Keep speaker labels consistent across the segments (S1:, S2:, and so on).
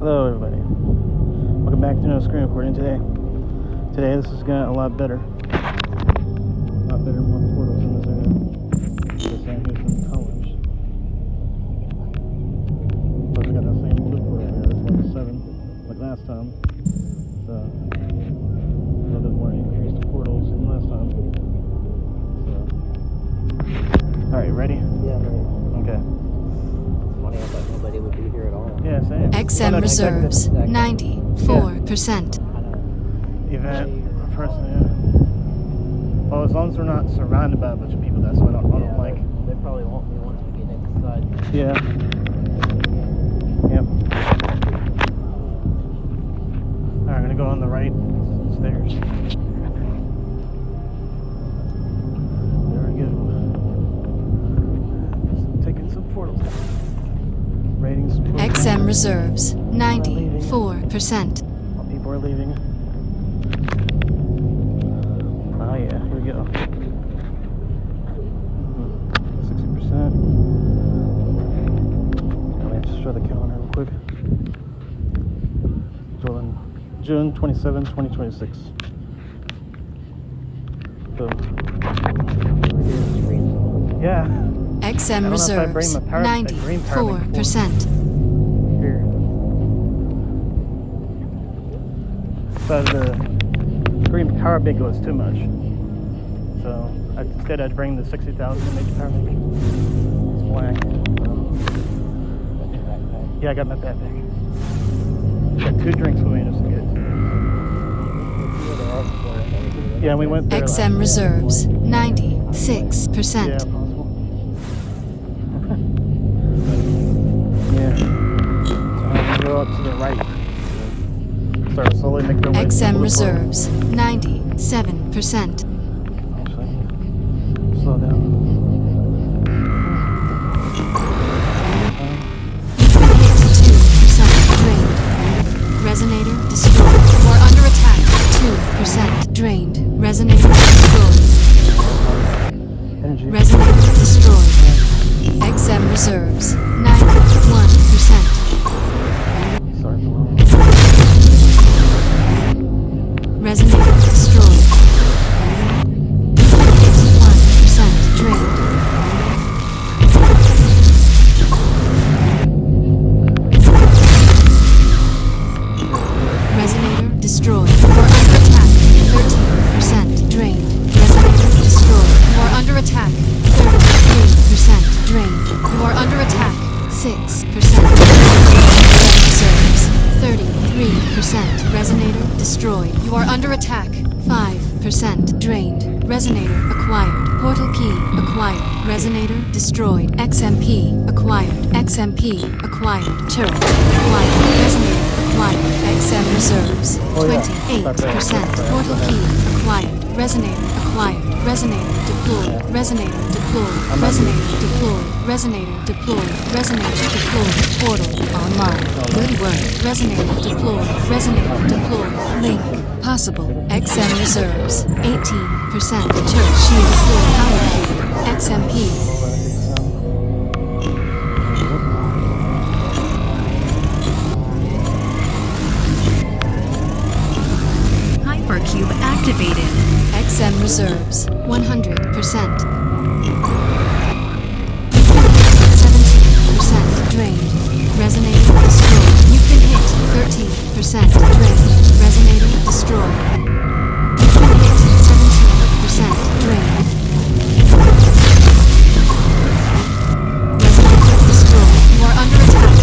S1: Hello everybody. Welcome back to another screen recording today. Today this is going a lot better. A lot better, more portals in this area. Just saying here's some colors. Plus we got that same blue portal here, that's level 7, like last time. So a little bit more increased portals than last time. So alright, ready?
S2: Yeah, right.
S1: Okay.
S2: Funny, I thought nobody would be here at all.
S1: Yeah, same.
S3: XM reserves 94%.
S1: Event person, yeah. Well, as long as we're not surrounded by a bunch of people, that's what I don't like.
S2: They probably won't be once we get inside.
S1: Yeah. Yep. Alright, I'm gonna go on the right stairs. There we go. Just taking some portals. Ratings.
S3: XM reserves 94%.
S1: While people are leaving. Oh yeah, here we go. 60%. Let me just show the calendar real quick. So in June 27, 2026. So yeah.
S3: XM reserves 94%.
S1: Here. So the green power bank was too much. So instead I'd bring the 60,000 mAh power bank. It's black. Yeah, I got my backpack. Got 2 drinks with me just in case. Yeah, we went there.
S3: XM reserves 96%.
S1: Yeah, possible. Yeah. So I'm gonna go up to the right. Start slowly making our way.
S3: XM reserves 97%.
S1: Actually, slow down.
S3: Resonator destroyed. Or under attack. 2% drained. Resonator destroyed.
S1: Energy.
S3: Resonator destroyed. XM reserves 91%.
S1: Sorry, below.
S3: Resonator destroyed. 1% drained. Resonator destroyed. Or under attack. 13% drained. Resonator destroyed. Or under attack. 33% drained. You are under attack. 6%. Reserves. 33%. Resonator destroyed. You are under attack. 5% drained. Resonator acquired. Portal key acquired. Resonator destroyed. XMP acquired. XMP acquired. Turret acquired. Resonator acquired. XM reserves 28%. Portal key acquired. Resonator acquired. Resonator deployed. Resonator deployed. Resonator deployed. Resonator deployed. Resonator deployed. Portal online. Good work. Resonator deployed. Resonator deployed. Link possible. XM reserves 18%. Turret shield power key. XMP.
S4: Hypercube activated.
S3: XM reserves 100%. 17% drained. Resonator destroyed. You've been hit. 13% drained. Resonator destroyed. You've been hit. 17% drained. Resonator destroyed. You are under attack.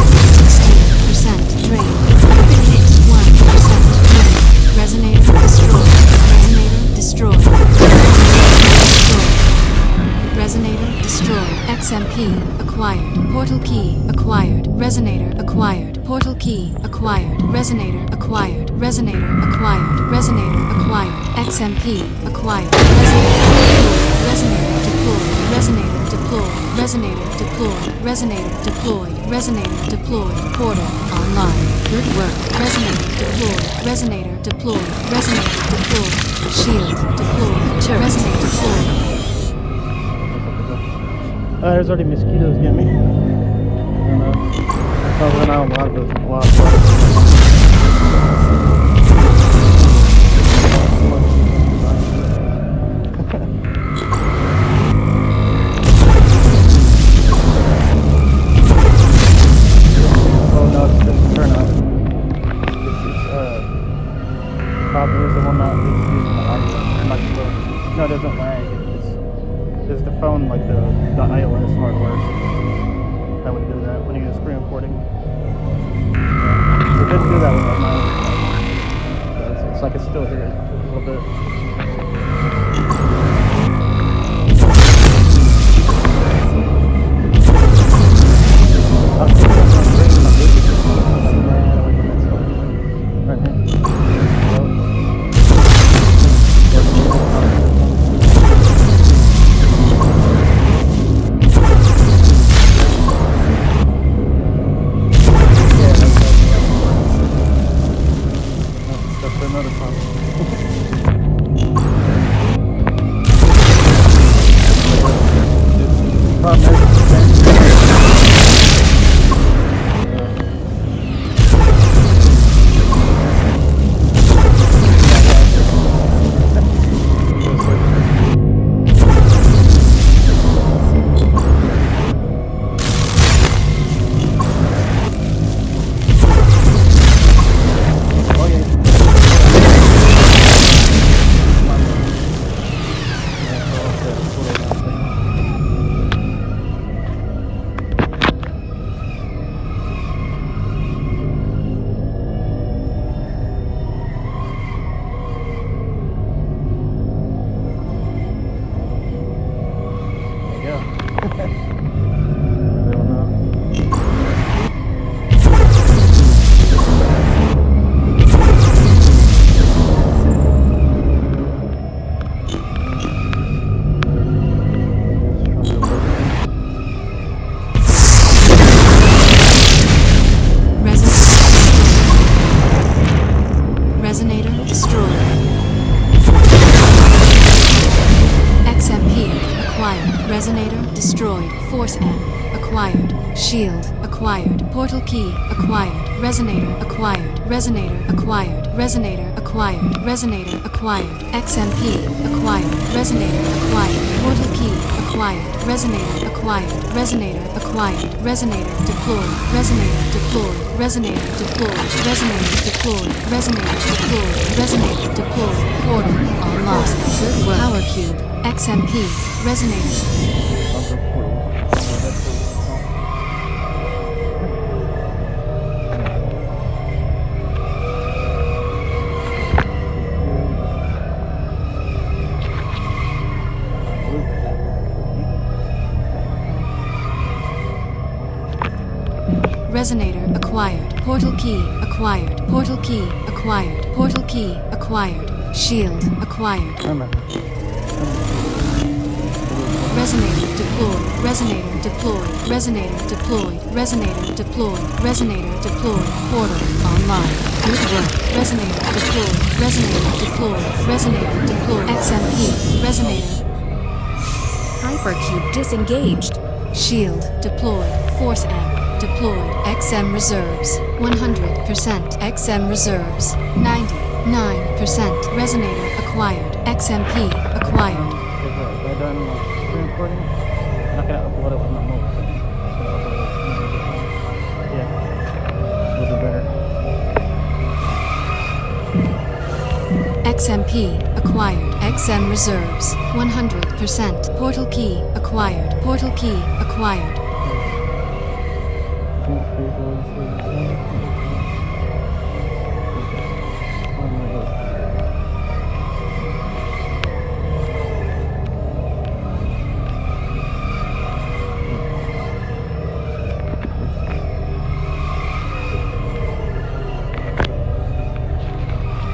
S3: 16% drained. You've been hit. 1% drained. Resonator destroyed. Resonator destroyed. Resonator destroyed. XMP acquired. Portal key acquired. Resonator acquired. Portal key acquired. Resonator acquired. Resonator acquired. Resonator acquired. XMP acquired. Resonator deployed. Resonator deployed. Resonator deployed. Resonator deployed. Resonator deployed. Portal online. Good work. Resonator deployed. Resonator deployed. Resonator deployed. Shield deployed. Turret. Resonator deployed.
S1: There's already mosquitoes getting me. Oh, then a lot of those, a lot. Oh no, it's just turnout. Probably is the one that is using the microphone. No, it doesn't lag. It's the phone, like the iOS hardware that would do that when you do screen recording. Yeah. It didn't do that with my it's like it's still here a little bit. Another problem.
S3: Resonator destroyed. XMP acquired. Resonator destroyed. Force M acquired. Shield acquired. Portal key acquired. Resonator acquired. Resonator acquired. Resonator acquired. Resonator acquired. XMP acquired. Resonator acquired. Portal key acquired. Resonator acquired. Resonator acquired. Resonator deployed. Resonator deployed. Resonator deployed. Resonator deployed. Resonator deployed. Resonator deployed. Portal unlocked. Power cube. XMP. Resonator. Resonator acquired. Portal key acquired. Portal key acquired. Portal key acquired. Shield acquired. Resonator deployed. Resonator deployed. Resonator deployed. Resonator deployed. Resonator deployed. Portal online. Good work. Resonator deployed. Resonator deployed. Resonator deployed. XMP. Resonator.
S4: Hypercube disengaged.
S3: Shield deployed. Force M deployed. XM reserves 100%. XM reserves 99%. Resonator acquired. XMP acquired.
S1: Is that done screen recording? I'm not gonna upload it with my mobile. Yeah, a little bit better.
S3: XMP acquired. XM reserves 100%. Portal key acquired. Portal key acquired.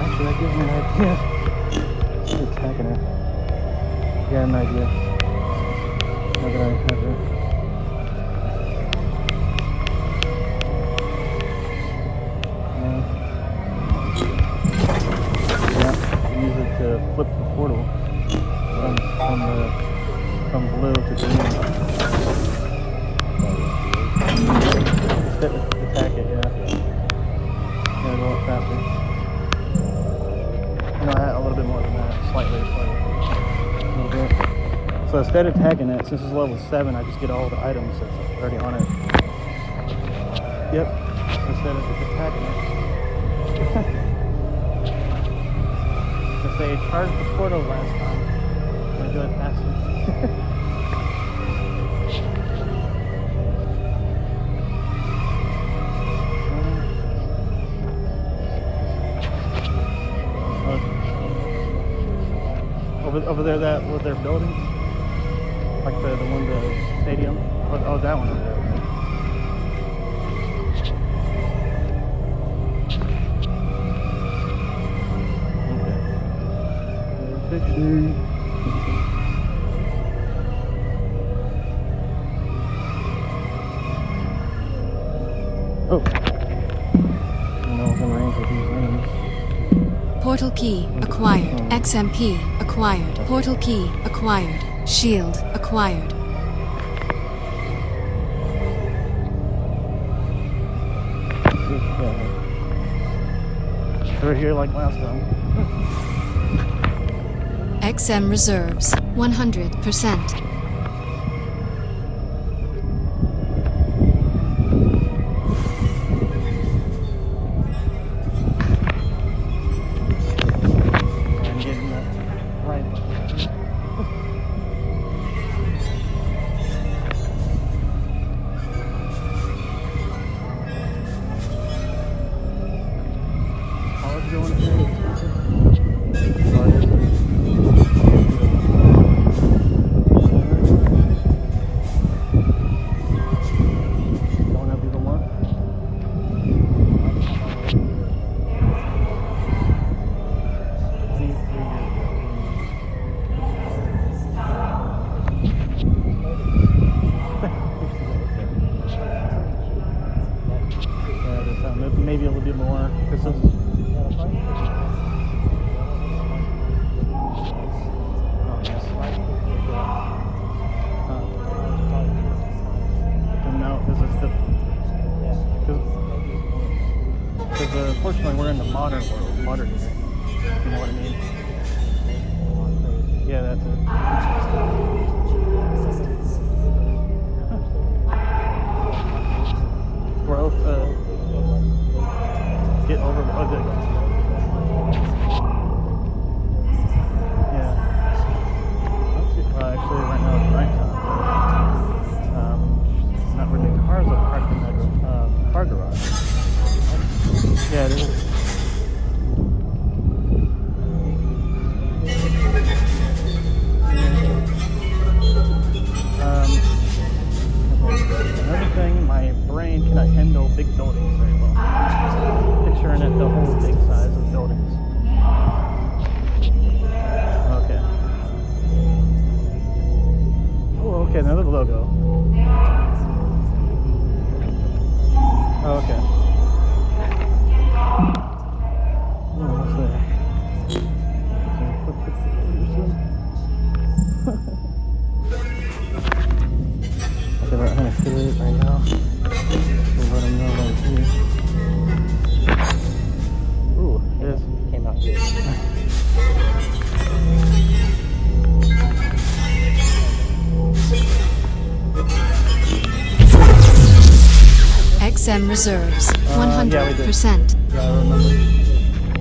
S1: Actually, that gives me an idea. It's attacking her. Yeah, an idea. Now that I have it. Use it to flip the portal from blue to green. It's have to. No, a little bit more than that. Slightly. A little bit. So instead of tagging it, since it's level 7, I just get all the items that's already on it. Yep. Instead of just tagging it. Because they charged the portal last time. I'm going to do it faster. Over there, that with their buildings, like the one, the stadium. Oh, that one over there. Okay. Picture. Oh. I know I'm in range with these names.
S3: Portal key acquired. XMP acquired. Portal key acquired. Shield acquired.
S1: Right here like last time.
S3: XM reserves 100%.
S1: Maybe a little bit more because this. No, this is the. Because unfortunately we're in the modern world, modern year. You know what I mean? Yeah, that's it. Growth. Get over the yeah. Actually, right now it's nighttime. Not really cars are parked in that car garage. Yeah, it is. Another thing, my brain cannot handle big buildings very well. Picturing it the whole big size of buildings. Okay. Oh, okay, another logo. Oh, okay. Oh, what's that? Okay, I'm gonna fit it right now. We'll let them know right here. Ooh, it is.
S2: Came out here.
S3: XM reserves 100%.
S1: Yeah, I remember.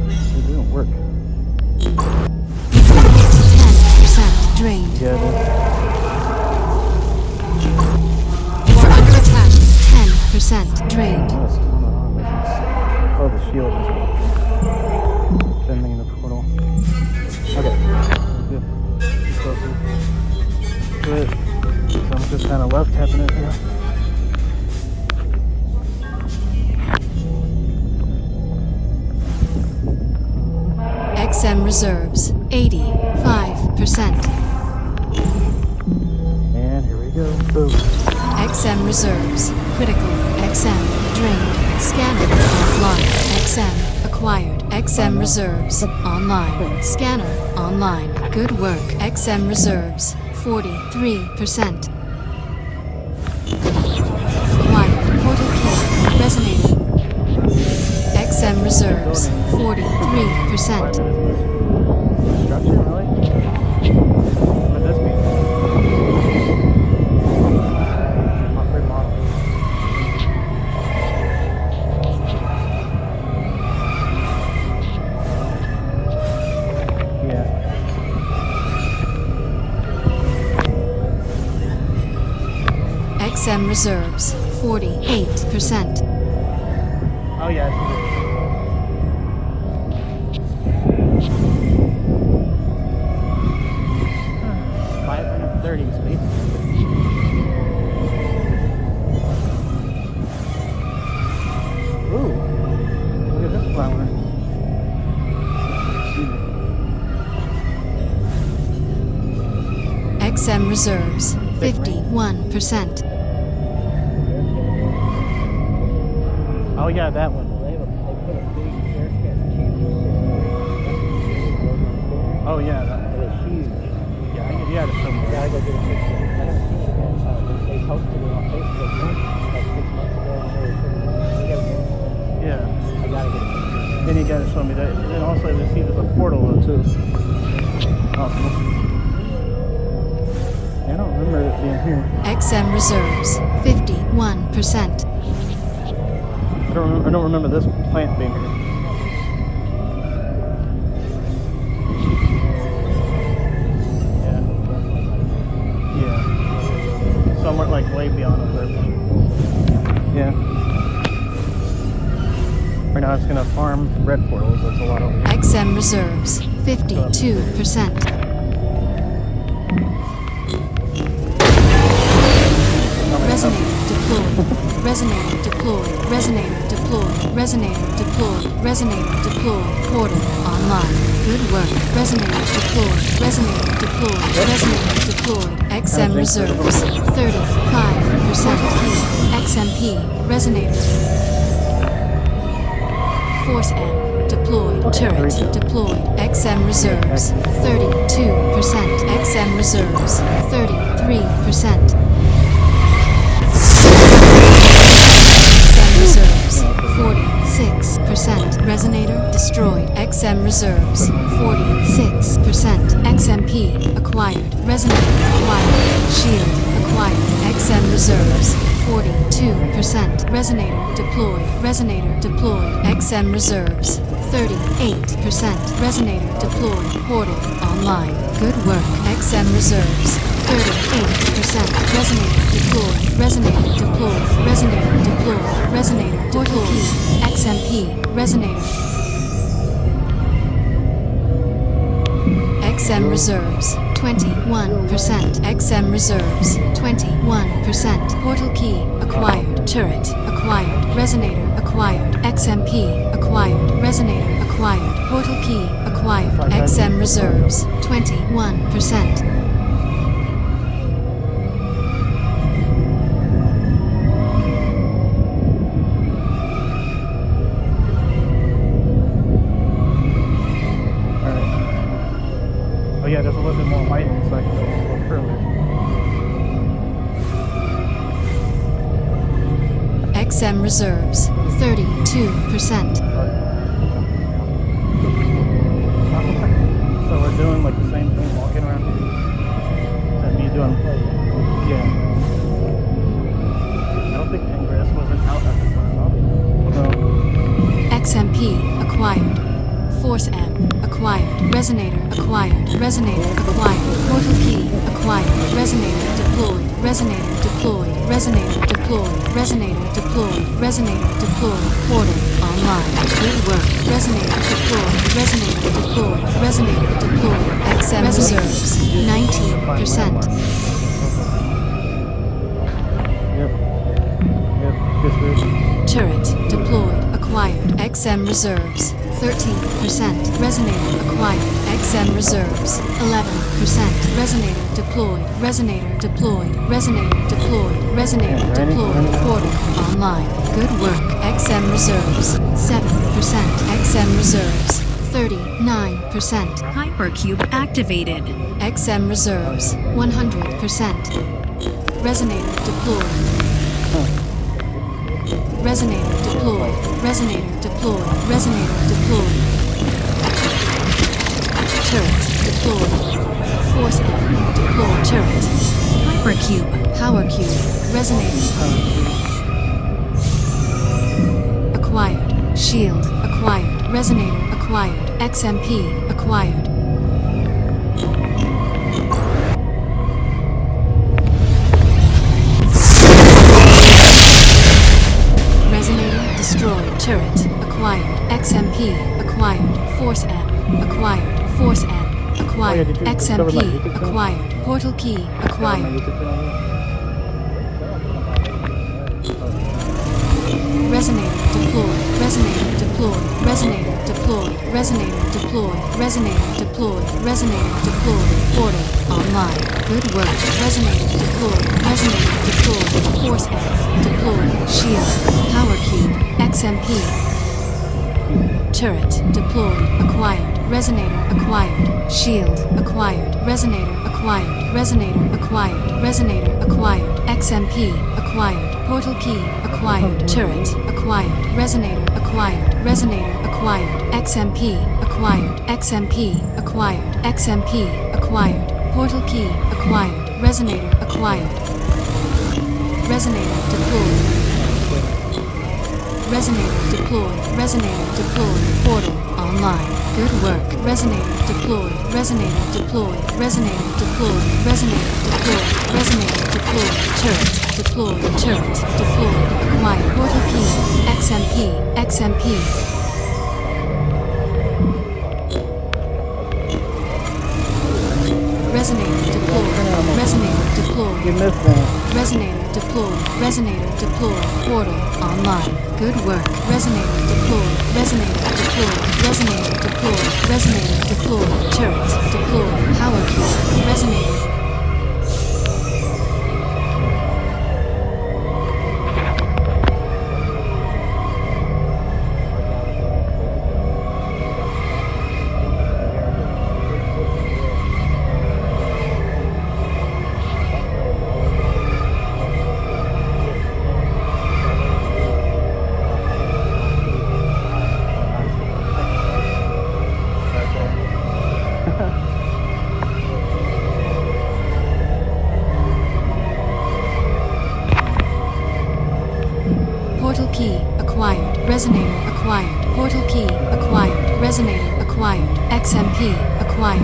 S1: It didn't work.
S3: 10% drained.
S1: Yeah, it is.
S3: You are under attack. 10% drained.
S1: What's going on? Oh, the shield is defending the portal. Okay. Good. Good. So I'm just kind of left tapping it here.
S3: XM reserves 85%.
S1: And here we go. Boom.
S3: XM reserves critical. XM drained. Scanner offline. XM acquired. XM reserves online. Scanner online. Good work. XM reserves 43%. Acquired. Portal key resonating. XM reserves,
S1: Why
S3: 43%.
S1: for this much construction, really? What would this be? Upgrade model. Yeah.
S3: XM reserves, 48%.
S1: Oh yeah, I see this. 530 space. Ooh, look at this flower.
S3: XM reserves, 51%.
S1: Oh yeah, that one.
S2: They put a big haircut championship.
S1: Oh yeah, that.
S2: It was huge.
S1: Yeah, you had it
S2: I
S1: somewhere.
S2: gotta go get a picture. I haven't seen it yet. They posted it on Facebook like 6 months ago when they were pretty much.
S1: Yeah.
S2: I gotta get a picture.
S1: Then you gotta show me that. And then also they see there's a portal though too. Awesome. I don't remember it being here.
S3: XM reserves, 51%.
S1: I don't remember this plant being here. Yeah. Yeah. Somewhere like way beyond up there. Yeah. Right now it's gonna farm red portals. That's a lot of.
S3: XM reserves, 52%. Resonator deployed. Resonator deployed. Resonator deployed. Resonator deployed. Resonator deployed. Portal online. Good work. Resonator deployed. Resonator deployed. Resonator deployed. XM reserves, 35%. XMP. Resonator. Force M. Deployed. Turret. Deployed. XM reserves, 32%. XM reserves, 33%. XM reserves, 46%. Resonator destroyed. XM reserves, 46%. XMP acquired. Resonator acquired. Shield acquired. XM reserves, 42%. Resonator deployed. Resonator deployed. XM reserves, 38%. Resonator deployed. Portal online. Good work. XM reserves, 38%. Resonator deployed. Resonator deployed. Resonator deployed. Resonator deployed. XMP. Resonator. XM reserves, 21%. XM reserves, 21%. Portal key acquired. Turret acquired. Resonator acquired. XMP acquired. Resonator acquired. Portal key acquired. XM reserves, 21%.
S1: Oh yeah, there's a little bit more light, so I can go a little further.
S3: XM reserves, 32%.
S1: So we're doing like the same thing walking around here. That me doing. Yeah. I don't think Ingress wasn't out at the time. No.
S3: XMP acquired. Force M acquired. Resonator acquired. Resonator acquired. Portal key acquired. Resonator deployed. Resonator deployed. Resonator deployed. Resonator deployed. Resonator deployed. Portal online. Good work. Resonator deployed. Resonator deployed. Resonator deployed. XM reserves, 19%.
S1: Yep. This is.
S3: Turret deployed. Acquired. XM reserves, 13%. Resonator acquired. XM reserves, 11%. Resonator deployed. Resonator deployed. Resonator deployed. Resonator deployed. Portal online. Good work. XM reserves, 7%. XM reserves, 39%.
S4: Hypercube activated.
S3: XM reserves, 100%. Resonator deployed. Resonator deployed. Resonator deployed. Resonator deployed. Turret deployed. Force M deployed. Turret.
S4: Hypercube.
S3: Power cube. Resonator. Acquired. Shield acquired. Resonator acquired. XMP acquired. Resonator destroyed. Turret acquired. XMP acquired. Force M acquired. Force M acquired.
S1: did you discover my
S3: XMP
S1: YouTube channel?
S3: acquired. Portal key
S1: My
S3: acquired.
S1: YouTube channel.
S3: Resonator deployed. Resonator deployed. Resonator deployed. Resonator deployed. Resonator deployed. Resonator deployed. Portal online. Good work. Resonator deployed. Resonator deployed. Force M deployed. Shield. Power cube. XMP. Turret deployed. Acquired. Resonator acquired. Shield acquired. Resonator acquired. Resonator acquired. Resonator acquired. XMP acquired. Portal key acquired. Turret acquired. Resonator acquired. Resonator acquired. XMP acquired. XMP acquired. XMP acquired. Portal key acquired. Resonator acquired. Resonator deployed. Resonator deployed. Resonator deployed. Portal online. Good work. Resonator deployed. Resonator deployed. Resonator deployed. Resonator deployed. Resonator deployed. Turret deployed. Turret deployed. Acquired. Portal key. XMP. XMP. Resonator deployed. Resonator deployed.
S1: You missed that.
S3: Resonator deployed. Resonator deployed. Portal online. Good work. Resonator deployed. Resonator deployed. Resonator deployed. Resonator deployed. Turret deployed. Power cube. Resonator. Portal key acquired. Resonator acquired. Portal key acquired. Resonator acquired. XMP acquired.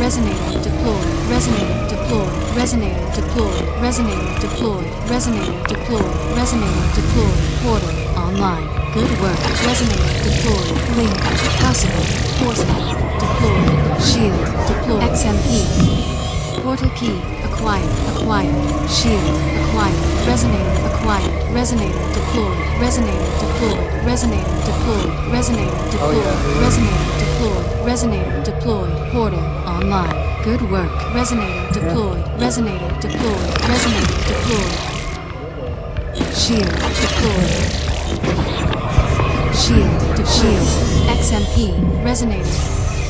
S3: Resonator deployed. Resonator deployed. Resonator deployed. Resonator deployed. Resonator deployed. Resonator deployed. Portal online. Good work. Resonator deployed. Link possible. Force deployed. Shield deployed. XMP. Portal key acquired. Acquired. Shield acquired. Resonator acquired. Resonator deployed. Resonator deployed. Resonator deployed. Resonator deployed. Resonator deployed. Resonator deployed. Portal online. Good work. Resonator deployed. Resonator deployed. Resonator deployed. Shield deployed. Shield to shield. XMP. Resonator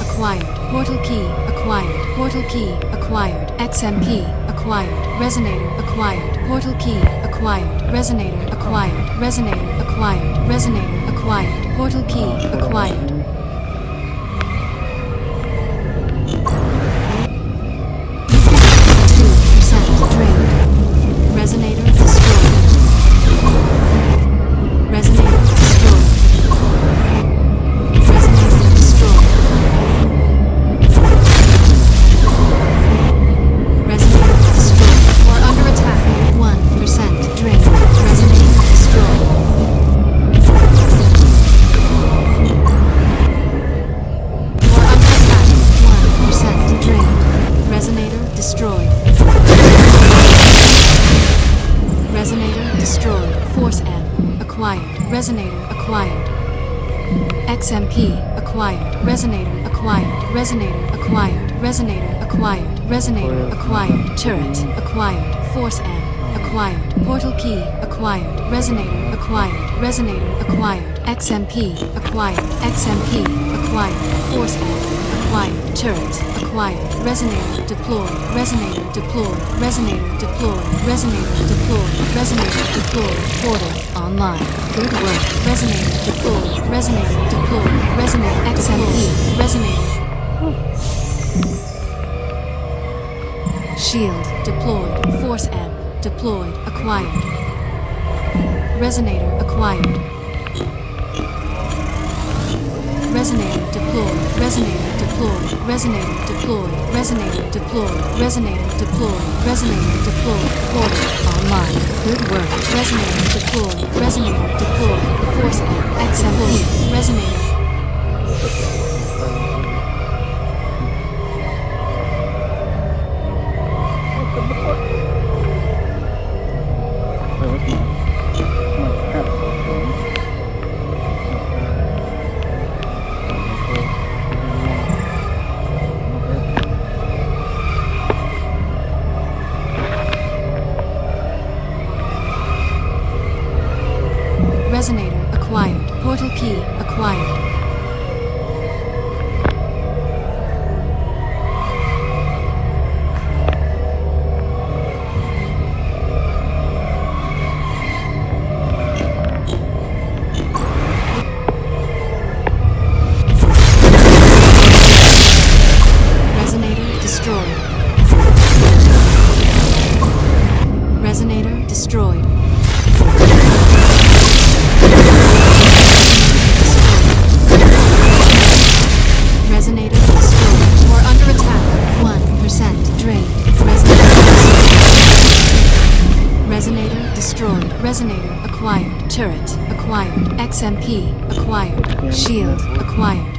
S3: acquired. Portal key acquired. Portal key acquired. XMP acquired. Resonator acquired. Portal key acquired. Resonator acquired. Resonator acquired. Resonator acquired. Portal key acquired. Resonator destroyed. Resonator destroyed. Resonator destroyed. Resonator destroyed. You are under attack. 1% drained. Resonator destroyed. You are under attack. 1% drained. Resonator destroyed. Resonator destroyed. Force M acquired. Resonator acquired. XMP acquired. Resonator acquired. Resonator acquired. Resonator acquired. Resonator acquired. Turret acquired. Force M acquired. Portal key acquired. Resonator acquired. Resonator acquired. XMP acquired. XMP acquired. Force M acquired. acquired. Turret acquired. Resonator deployed. Resonator deployed. Resonator deployed. Resonator deployed. Resonator deployed. Portal online. Good work. Resonator deployed. Resonator deployed. Resonator XMP. Resonator. Shield deployed. Force amp deployed. Acquired. Resonator acquired. Resonator deployed. Resonator deployed. Resonator deployed. Resonator deployed. Resonator deployed. Resonator deployed. Portal online. Good work. Resonator deployed. Resonator deployed. Force amp XMP. Resonator.
S1: Wait, what's my crap stuff doing?
S3: Resonator acquired. Portal key acquired. Resonator destroyed. Resonator destroyed. Resonator destroyed. You are under attack. 1% drained. Resonator destroyed. Resonator acquired. Turret acquired. XMP acquired. Shield acquired.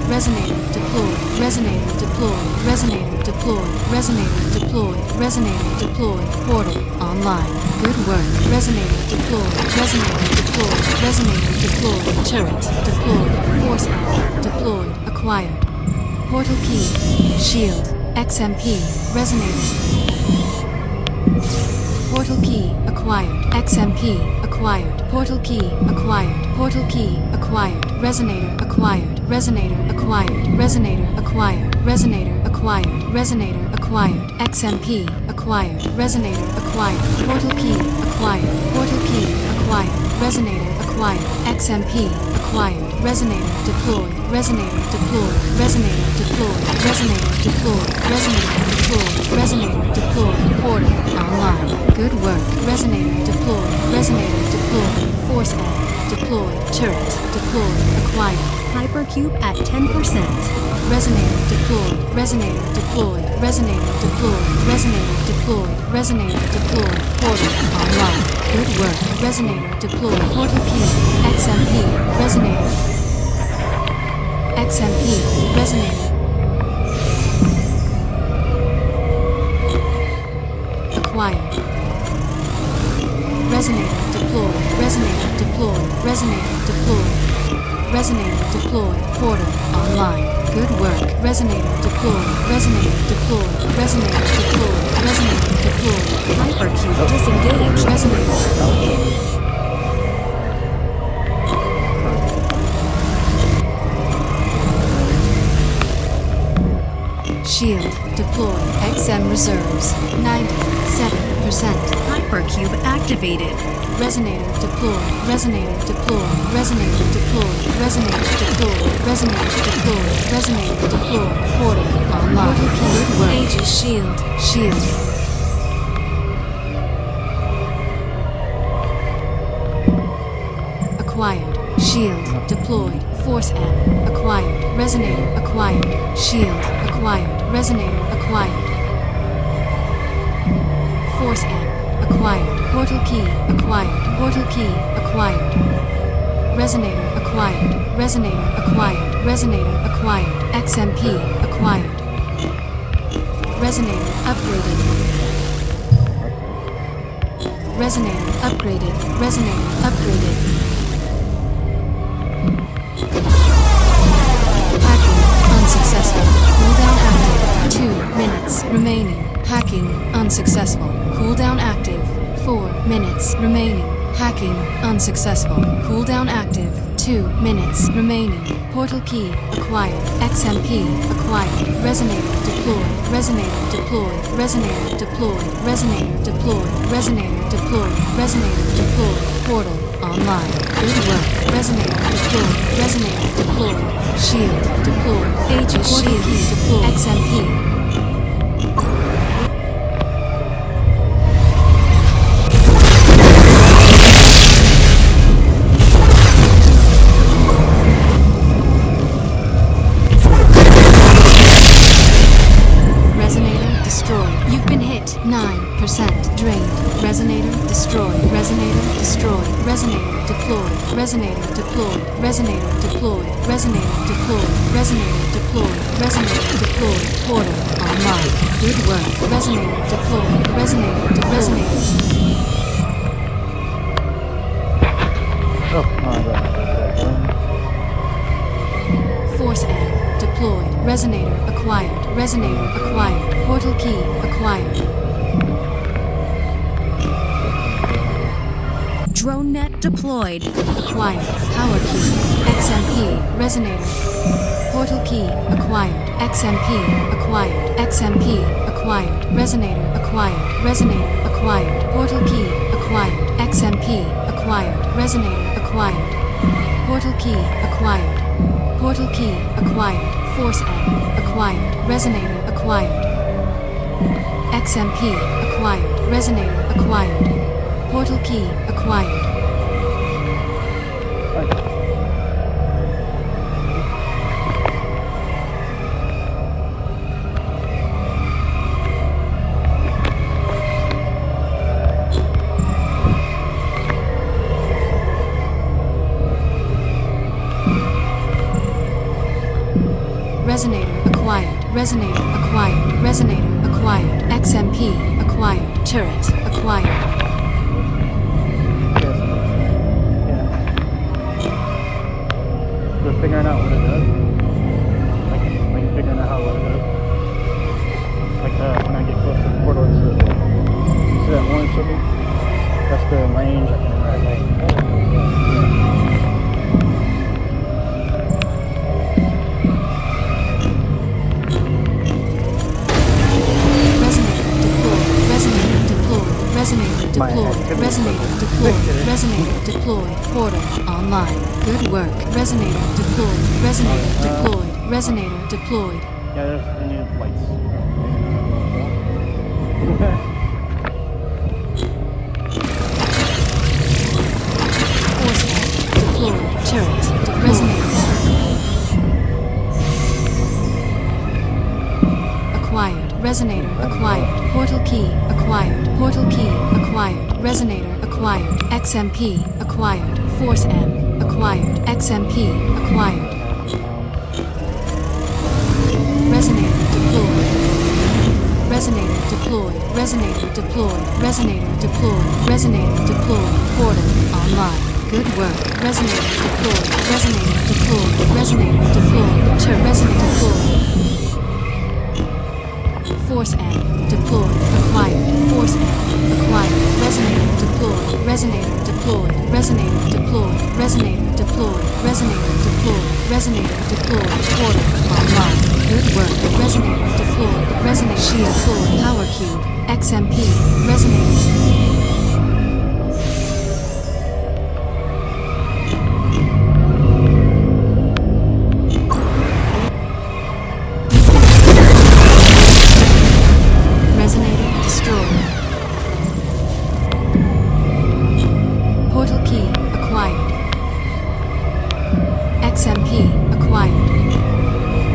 S3: Resonator deployed. Resonator deployed. Resonator deployed. Resonator deployed. Resonator deployed. Portal online. Good work. Resonator deployed. Resonator deployed. Resonator deployed. Turret deployed. Force amp deployed. Acquired. Portal key. Shield. XMP. Resonator. Portal key acquired. XMP acquired. Portal key acquired. Portal key acquired. Resonator acquired. Resonator acquired. Resonator acquired. Resonator acquired. Resonator acquired. XMP acquired. Resonator acquired. Portal key acquired. Portal key acquired. Resonator acquired. XMP acquired. Resonator deployed. Resonator deployed. Resonator deployed. Resonator deployed. Resonator deployed. Resonator deployed. Portal online. Good work. Resonator deployed. Resonator deployed. Force amp deployed. Turret deployed. Acquired.
S4: Hypercube at 10%.
S3: Resonator deployed. Resonator deployed. Resonator deployed. Resonator deployed. Resonator deployed. Portal online. Good work. Resonator deployed. Portal key. XMP. Resonator. XMP. Resonator. Acquired. Resonator deployed. Resonator deployed. Resonator deployed. Resonator deployed. Portal online. Good work. Resonator deployed. Resonator deployed. Resonator deployed. Resonator deployed.
S4: Hypercube disengaged.
S3: Resonator. Shield deployed. XM reserves 97%.
S4: Hypercube activated.
S3: Resonator deployed. Resonator deployed. Resonator deployed. Resonator deployed. Resonator deployed. Resonator deployed. Portal online. Good work. Aegis shield. Shield. Acquired. Shield deployed. Force amp acquired. Resonator acquired. Shield acquired. Resonator acquired. Force amp acquired. Portal key acquired. Portal key acquired. Resonator acquired. Resonator acquired. Resonator acquired. XMP acquired. Resonator upgraded. Resonator upgraded. Resonator upgraded. Hacking unsuccessful. Cooldown active. 2 minutes remaining. Hacking unsuccessful. Cooldown active. 4 minutes remaining. Hacking unsuccessful. Cooldown active. 2 minutes remaining. Portal key acquired. XMP acquired. Resonator deployed. Resonator deployed. Resonator deployed. Resonator deployed. Resonator deployed. Resonator deployed. Portal online. Good work. Resonator deployed. Resonator deployed. Shield deployed. Agent shield deployed. XMP. You've been hit. 9% drained. Resonator destroyed. Resonator destroyed. Resonator deployed. Resonator deployed. Resonator deployed. Resonator deployed. Resonator deployed. Resonator deployed. Portal online. Good work. Resonator deployed. Resonator deployed.
S1: Oh,
S3: Force M deployed. Resonator acquired. Resonator acquired. Portal key acquired.
S4: Drone net deployed.
S3: Acquired. Power key. XMP. Resonator. Portal key acquired. XMP acquired. XMP acquired. Resonator acquired. Resonator acquired. Portal key acquired. XMP acquired. Resonator acquired. Portal key acquired. Portal key acquired. Force M acquired. Resonator acquired. XMP acquired. Resonator acquired. Portal key acquired. Resonator acquired. Resonator acquired. Resonator acquired. XMP acquired. Turret acquired.
S1: We're figuring out what it does. Like figuring out what it does. Like when I get close to the portal, it's you see that orange circle? That's the range I can interact with.
S3: Resonator deployed. Resonator deployed. Resonator deployed. Portal online. Good work. Resonator deployed. Resonator deployed. Resonator deployed.
S1: Yeah, there's any lights.
S3: Force head deployed. Turret. Resonator. Acquired. Resonator acquired. Portal key acquired. Portal key acquired. Resonator acquired. XMP acquired. Force M acquired. XMP acquired. Resonator deployed. Resonator deployed. Resonator deployed. Resonator deployed. Resonator deployed. Portal online. Good work. Resonator deployed. Resonator deployed. Resonator deployed. Resonator deployed. Force M deployed. Acquired. Force M acquired. Resonator deployed. Resonator deployed. Resonator deployed. Resonator deployed. Resonator deployed. Resonator deployed. Portal online. Good work. Resonator deployed. Resonator shield deployed. Power cube. XMP. Resonator.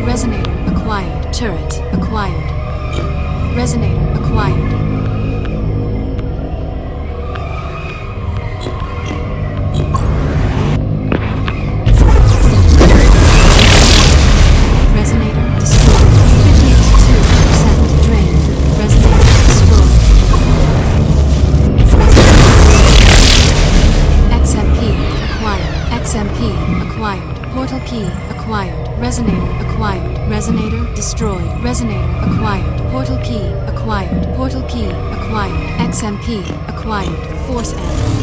S3: Resonator acquired. Turret acquired. Resonator acquired. Resonator destroyed. 52% drained. Resonator destroyed. XMP acquired. XMP acquired. Portal key acquired. Resonator acquired. Resonator destroyed. Resonator acquired. Portal key acquired. Portal key acquired. XMP acquired. Force M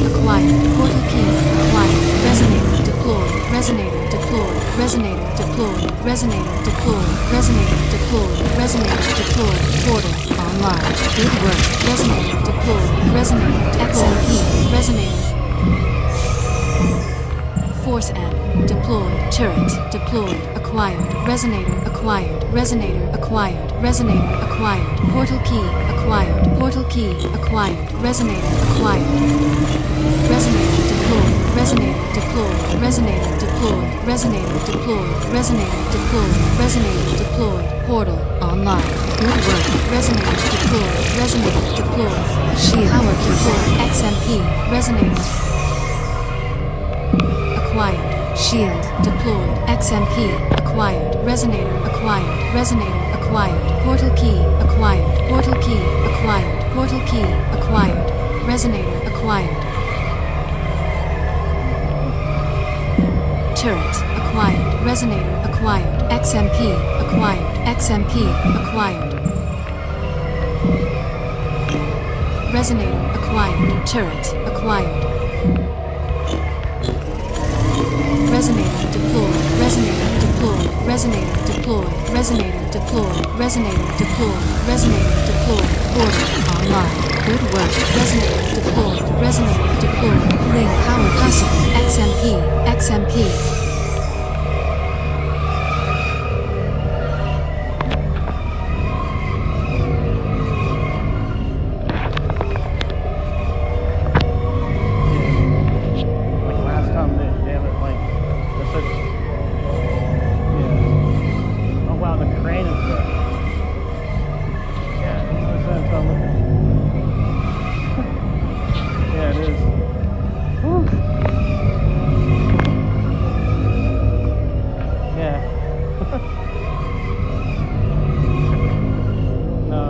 S3: acquired. Portal key acquired. Resonator deployed. deployed. Resonator deployed. Resonator deployed. Resonator deployed. Resonator deployed. Resonator deployed. Portal online. Good work. Resonator deployed. Resonator XMP. Resonator. Force M. Deployed. Turret. Deployed. Acquired. Resonator acquired. Resonator acquired. Resonator acquired. Portal key acquired. Portal key acquired. Resonator acquired. Resonator deployed. Resonator deployed. Resonator deployed. Resonator deployed. Resonator deployed. Resonator deployed. Portal online. Good work. Resonator deployed. Resonator deployed. Shield power deployed. XMP. Resonator acquired. Shield deployed. XMP acquired. Resonator acquired. Resonator acquired. Portal key acquired. Portal key acquired. Portal key acquired. Resonator acquired. Turret acquired. Resonator acquired. XMP acquired. XMP acquired. Resonator acquired. Turret acquired. Resonator deployed. Resonator deployed. Resonator deployed. Resonator deployed. Resonator deployed. Resonator deployed. Portal online. Good work. Resonator deployed. Resonator deployed. Link power possible. XMP. XMP.
S1: Like last time they haven't like they're such yeah. Oh wow, the crane is there. Yeah, that's what I'm looking. Yeah, it is. Whew. Yeah. No.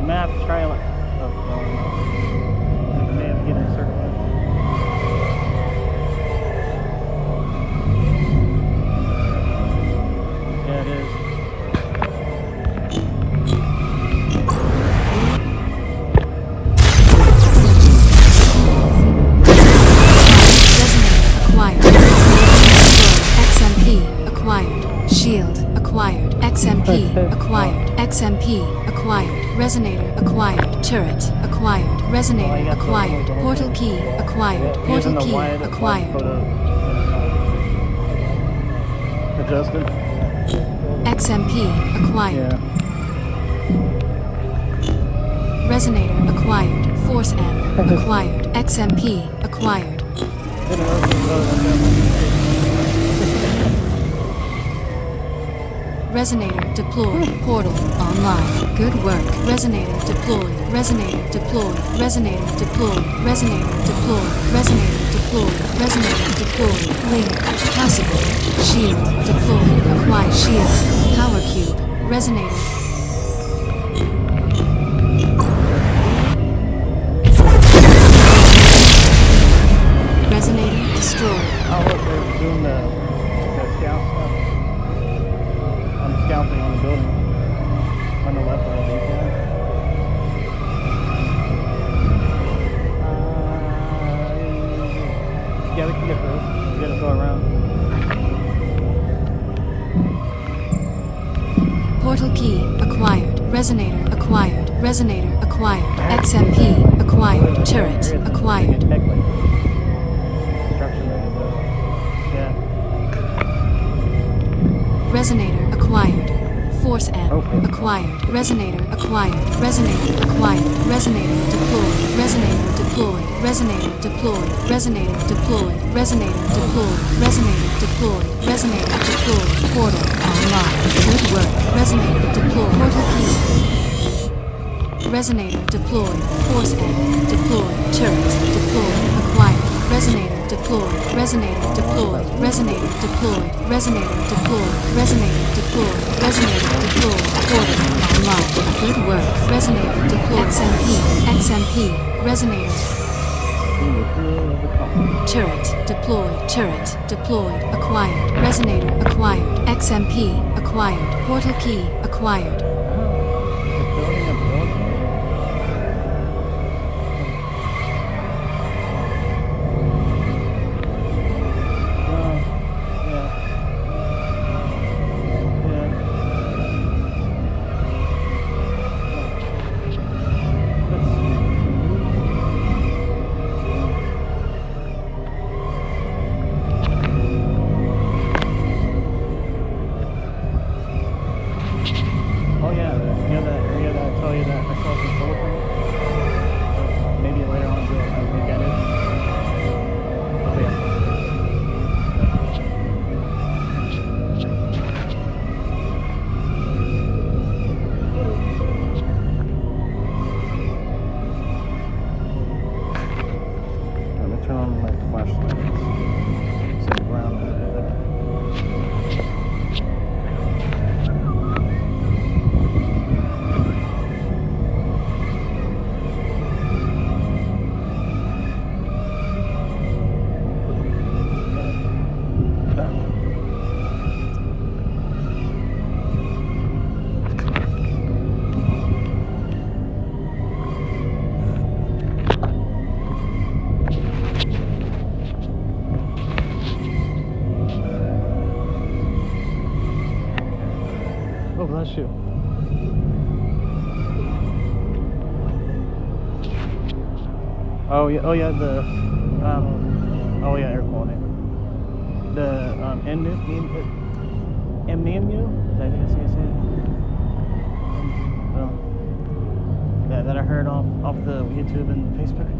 S1: Map trailer. Oh, no. May have to get in a circle. Yeah, it is.
S3: XMP acquired. Shield acquired. XMP acquired. XMP acquired. Resonator acquired. Turret acquired. Resonator acquired. Portal key acquired. Portal key acquired.
S1: Adjusted.
S3: XMP acquired.
S1: Yeah.
S3: Resonator acquired. Force M acquired. XMP acquired. Resonator deployed. Portal online. Good work. Resonator deployed. Resonator deployed. Resonator deployed. Resonator deployed. Resonator deployed. Resonator deployed. Link possible. Shield deployed. Acquired. Shield. Power cube. Resonator. Resonator destroyed.
S1: Oh, look, they're doing the scout stuff. On the scout thing on the building. On the left of these guys. Yeah, we can get those. We gotta go around.
S3: Portal key acquired. Resonator acquired. Resonator acquired. XMP acquired. Turret acquired.
S1: Yeah.
S3: Resonator acquired. Force M acquired. Resonator acquired. Resonator acquired. Resonator deployed. Resonator deployed. Resonator deployed. Resonator deployed. Resonator deployed. Resonator deployed. Resonator deployed. Portal online. Good work. Resonator deployed. Portal key. Resonator deployed. Force M deployed. Turret deployed. Acquired. Resonator deployed. Resonator deployed. Resonator deployed. Resonator deployed. Resonator deployed. Resonator deployed. Portal online. Good work. Resonator deployed. XMP. XMP. Resonator. Turret deployed. Turret deployed. Acquired. Resonator acquired. XMP acquired. Portal key acquired.
S1: tell you that I saw some bullet things. Maybe later on I'll look at it. But yeah. Let me turn on my flashlight. It's the ground. Oh, bless you. Oh yeah, air quality. The emu, I think that's how you say it. That I heard off the YouTube and Facebook.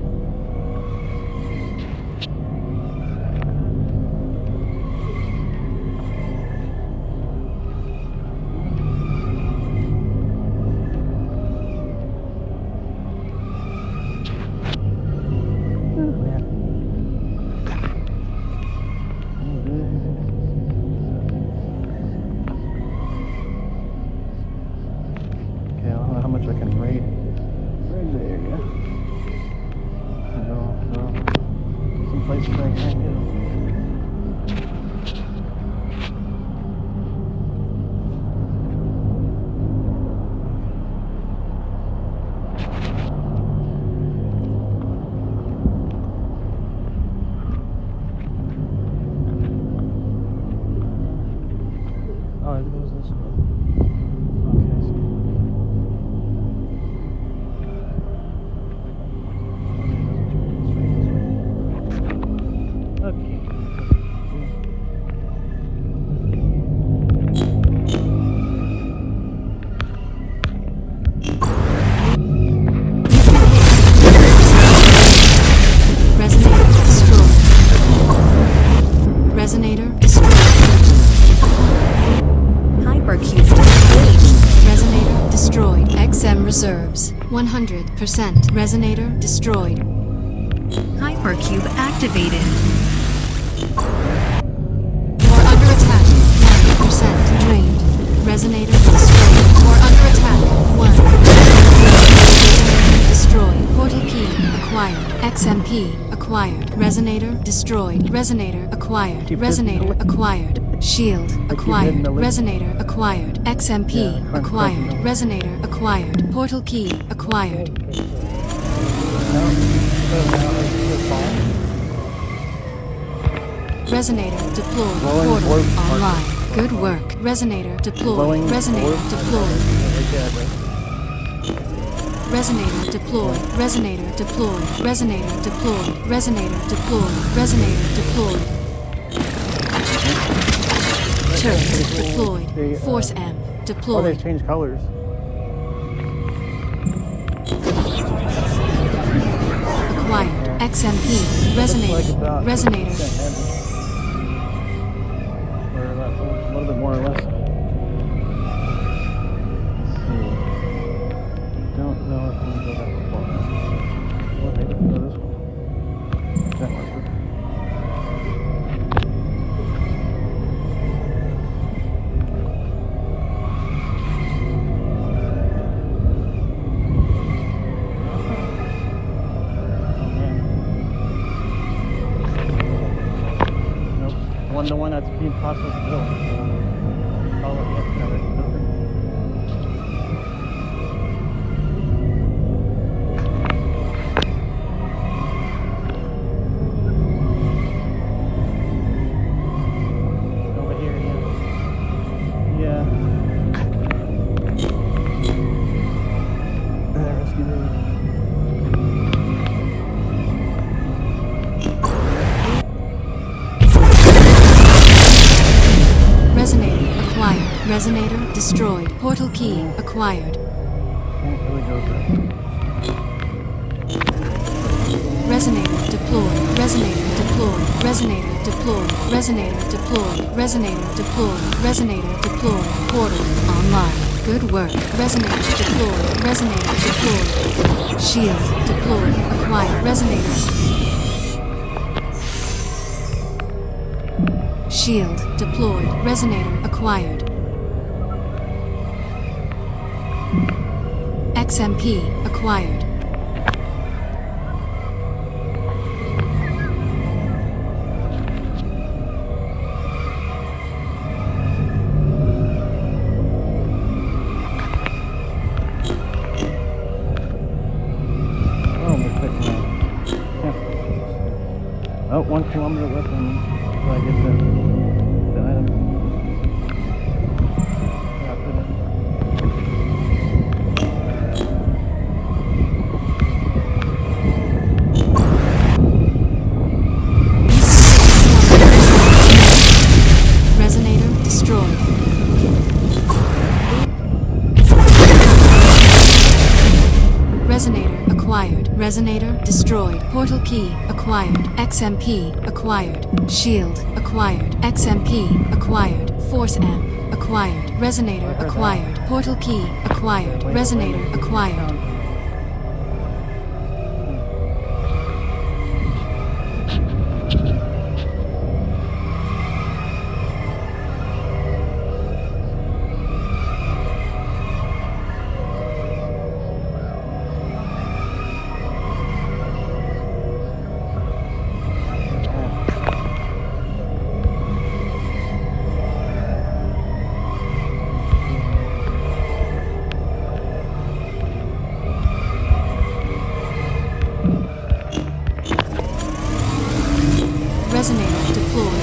S1: How much I can raid the area. Go some places I can't go. Oh, it goes this way. Okay, so. Okay.
S3: Resonator destroyed.
S4: Hypercube engaged.
S3: Resonator destroyed. XM reserves 100%. Resonator destroyed.
S4: Hypercube activated.
S3: You are under attack. 1% drained. Resonator destroyed. You are under attack. 1. Destroyed. Portal key acquired. XMP acquired. Resonator destroyed. Resonator acquired. Resonator acquired. Shield acquired. Resonator acquired. XMP acquired. Resonator acquired. Portal key acquired. Resonator deployed. Portal online. Good work. Resonator deployed. Resonator deployed. Resonator deployed. Resonator deployed. Resonator deployed. Resonator deployed. Resonator deployed. Turret deployed. Force amp
S1: Oh, they
S3: deployed.
S1: changed colors.
S3: Acquired. XMP. Resonator. Resonator.
S1: Or a little bit more or less. Let's see. Don't know if I'm gonna go that far. Well, maybe go this one. That might work. The one that's being processed still. Oh, yeah, covered. Over here, yeah. Rescue me.
S3: Resonator acquired. Resonator destroyed. Portal key acquired.
S1: Can't really go there.
S3: Resonator deployed. Resonator deployed. Resonator deployed. Resonator deployed. Resonator deployed. Resonator deployed. Portal online. Good work. Resonator deployed. Resonator deployed. Shield deployed. Acquired. Resonator. Shield deployed. Resonator acquired. XMP acquired.
S1: Oh, we're picking up. Yeah. Oh, 1 kilometer left on me. So I get the item. Yeah, I put it.
S3: Resonator destroyed. Resonator acquired. Resonator destroyed. Portal key acquired. XMP acquired. Shield acquired. XMP acquired. Force amp acquired. Resonator acquired. Portal key acquired. Resonator acquired. Resonator deployed.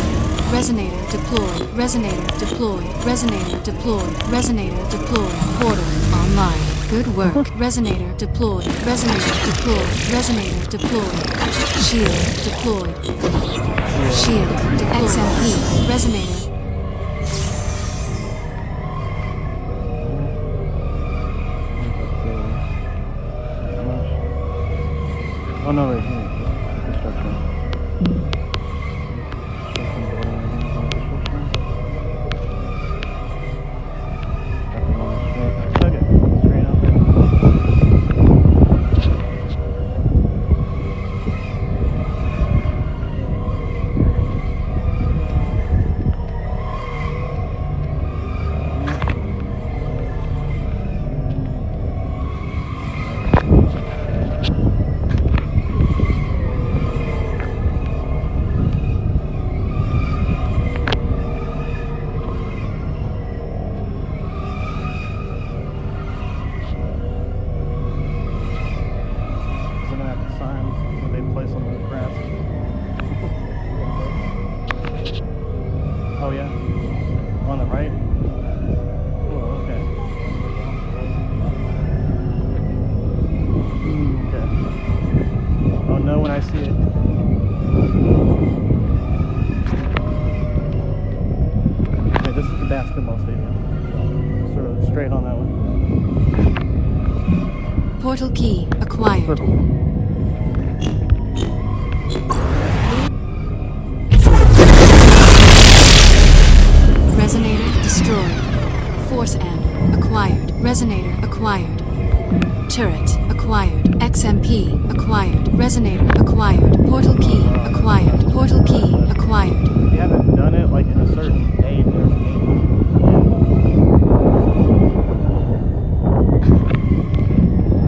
S3: Resonator deployed. Resonator deployed. Resonator deployed. Resonator deployed. Portal online. Good work. Resonator deployed. Resonator deployed. Resonator deployed. Shield deployed. Shield to XMP. Resonator.
S1: Oh no, right here. Construction. Construction building. Construction. Got them on the straight. Okay, straight up. Oh yeah? On the right? Oh, okay. Okay. I'll know when I see it. Okay, this is the basketball stadium. Sort of straight on that one.
S3: Portal key acquired.
S1: Purple.
S3: Resonator destroyed. Force amp acquired. Resonator acquired. Turret acquired. XMP acquired. Resonator acquired. Portal key acquired. Portal key acquired.
S1: If you haven't done it like in a certain date or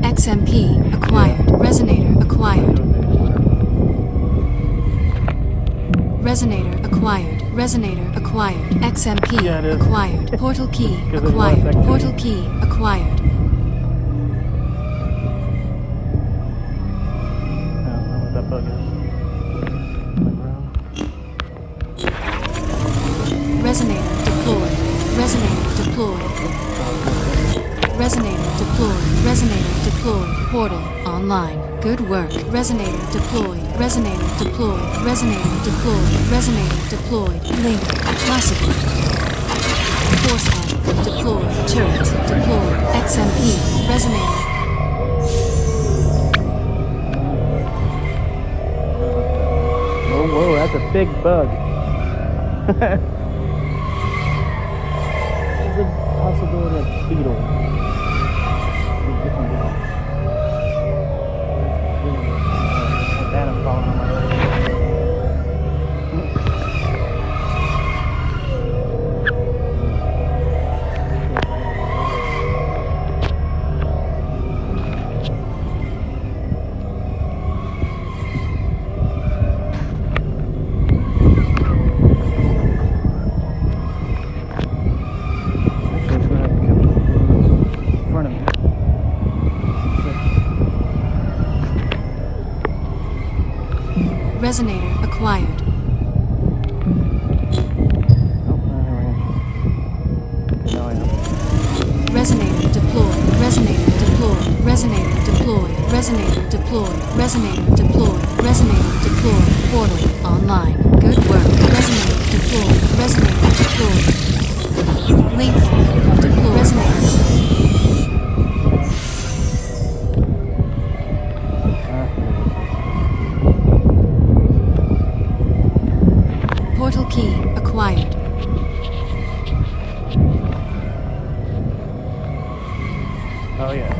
S3: XMP acquired. Resonator acquired. Resonator acquired. Resonator acquired. XMP
S1: Yeah, it is.
S3: acquired. Portal key
S1: Because there's more
S3: acquired.
S1: activity.
S3: Portal key acquired.
S1: I don't know what that bug is. On the ground.
S3: Resonator deployed. Resonator deployed. Resonator deployed. Resonator deployed. Portal online. Good work. Resonator deployed. Resonator deployed. Resonator deployed. Resonator deployed. Link possible. Force amp deployed. Turret deployed. XMP. Resonator
S1: big bug. There's a possibility of beetle. Different beetle. A banner falling on my leg.
S3: Resonator acquired. Resonator deployed. Resonator deployed. Resonator deployed. Resonator deployed. Resonator deployed. Resonator deployed. Portal online. Good work. Resonator deployed. Resonator deployed. Link deployed. Resonator. Portal key acquired.
S1: Oh yeah.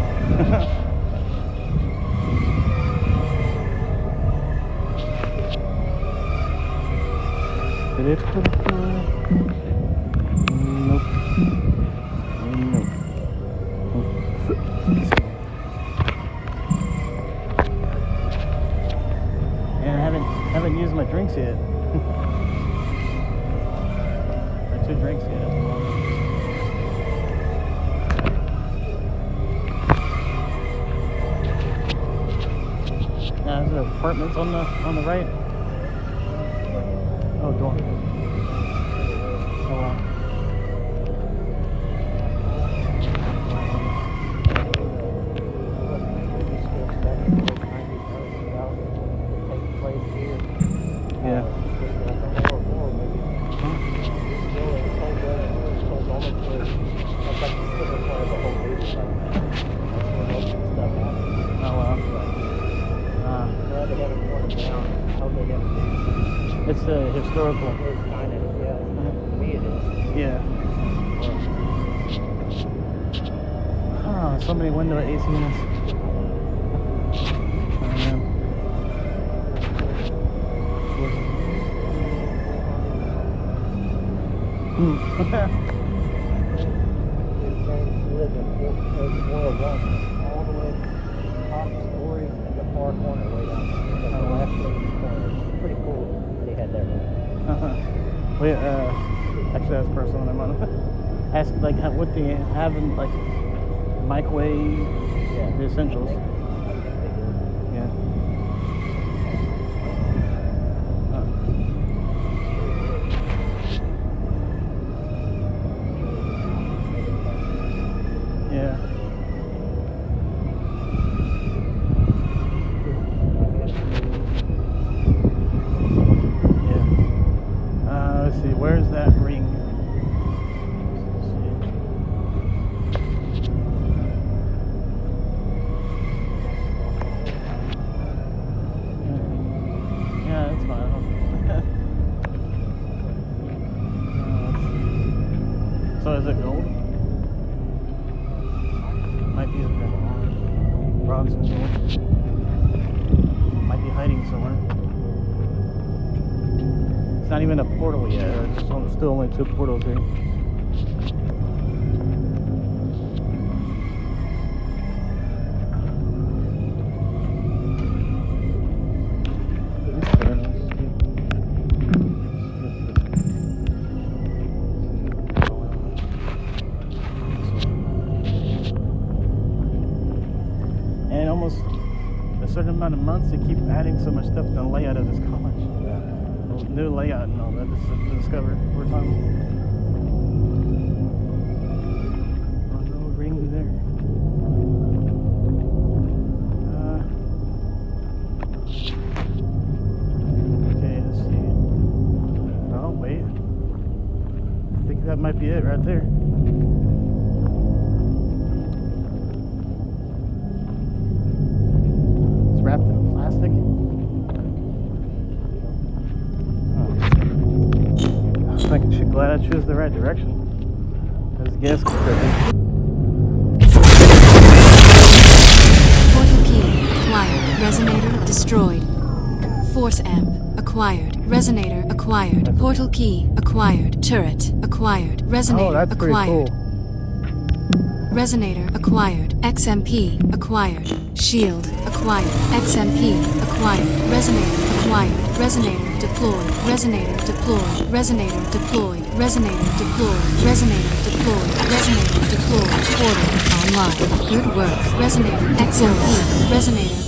S1: Did it put it Nope. Nope. And I haven't used my drinks yet. My 2 drinks yet. Now, is there apartments on the right? Oh, door. Oh wow. Yeah. Oh wow. It's historical.
S2: It's kind of, yeah. To me it is.
S1: Yeah. Oh, so many window AC units. Oh, man.
S2: We lived in 401, all the way top story and the far corner way down the left corner. Pretty cool they had there.
S1: Wait, actually that's personal. I'm gonna ask like what they have in like microwave, the essentials. Yeah. Yeah. Let's see, where's that ring? Yeah, that's fine. So is it gold? Might be a bronze and gold. Might be hiding somewhere. It's not even a portal yet. There's still only 2 portals here. And almost a certain amount of months they keep adding so much stuff to the layout of this college. New layout and all that to discover over time. No ring there. Okay, let's see. Oh, wait. I think that might be it right there. It's wrapped in plastic. Oh. glad I chose the right direction. This gas is tripping.
S3: Portal key acquired. Resonator destroyed. Force amp acquired. Resonator acquired. Portal key acquired. Turret acquired. Resonator
S1: Oh, that's pretty
S3: acquired.
S1: cool.
S3: Resonator acquired. XMP acquired. Shield acquired. XMP acquired. Resonator acquired. Resonator deployed. Resonator deployed. Resonator deployed. Resonator deployed. Resonator deployed. Resonator deployed. Portal online. Good work. Resonator XMP. Resonator.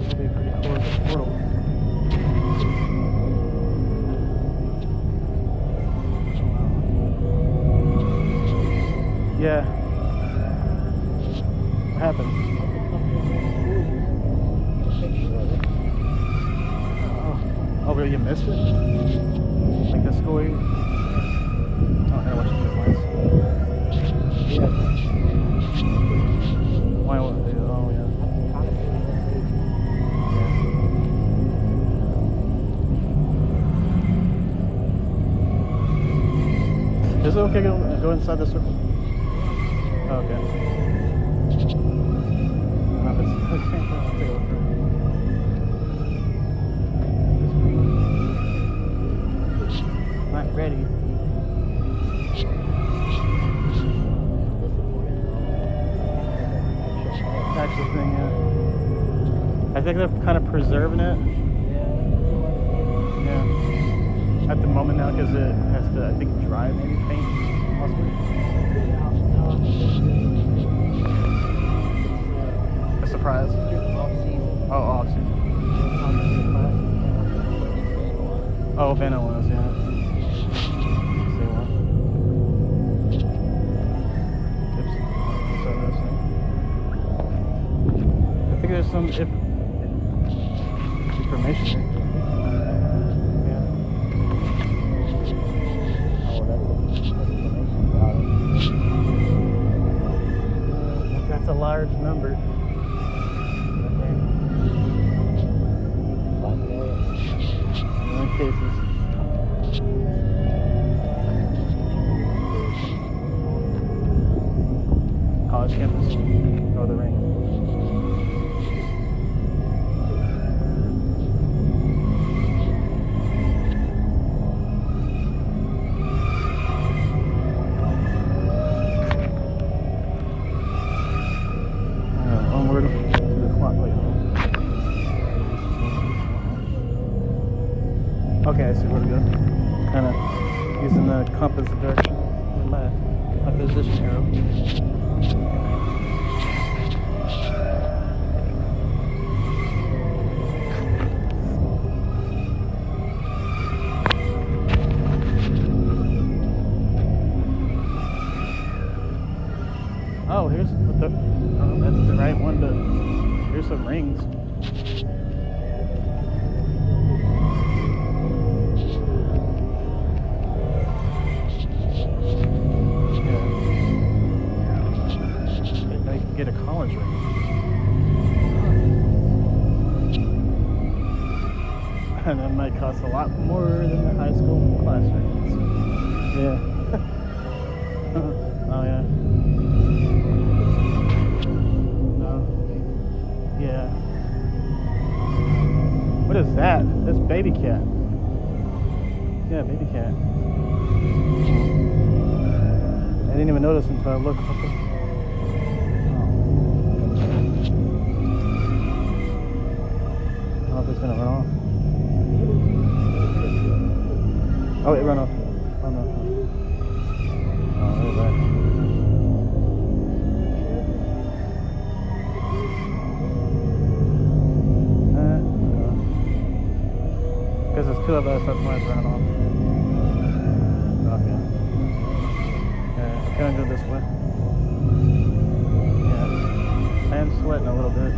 S1: That'd be pretty cool as a portal. Yeah. What happened? Oh, really? You missed it? Like the school? Oh, I gotta watch these lights. Why? Oh, yeah. Is it okay to go inside the circle? Oh, okay. No, it's okay. I'll take a look through. Not ready. Actual thing, yeah. I think they're kind of preserving it. Yeah. At the moment now, because it has to, I think, dry maybe paint, possibly. A surprise. Oh, off season. Oh, Venom was, yeah. Say what? Oops. So this thing. I think there's some information here. Yeah.
S2: Oh, that's information about it.
S1: That's a large number. Cases. College campus. Oh, the ring. Onward to the clock light. Okay, I see where to go. Kind of using the compass direction with my position arrow. Oh, here's what the. Oh, that's the right one, but here's some rings. Get a college ring. And that might cost a lot more than the high school class rings. Yeah. Oh yeah. No. Yeah. What is that? That's baby cat. Yeah, baby cat. I didn't even notice until I looked. It's gonna run off. Oh, it ran off. Oh no. Oh, there's that. Because there's two of us, that's why it's running off. Okay. Yeah, I'm gonna go this way. Yeah. I am sweating a little bit.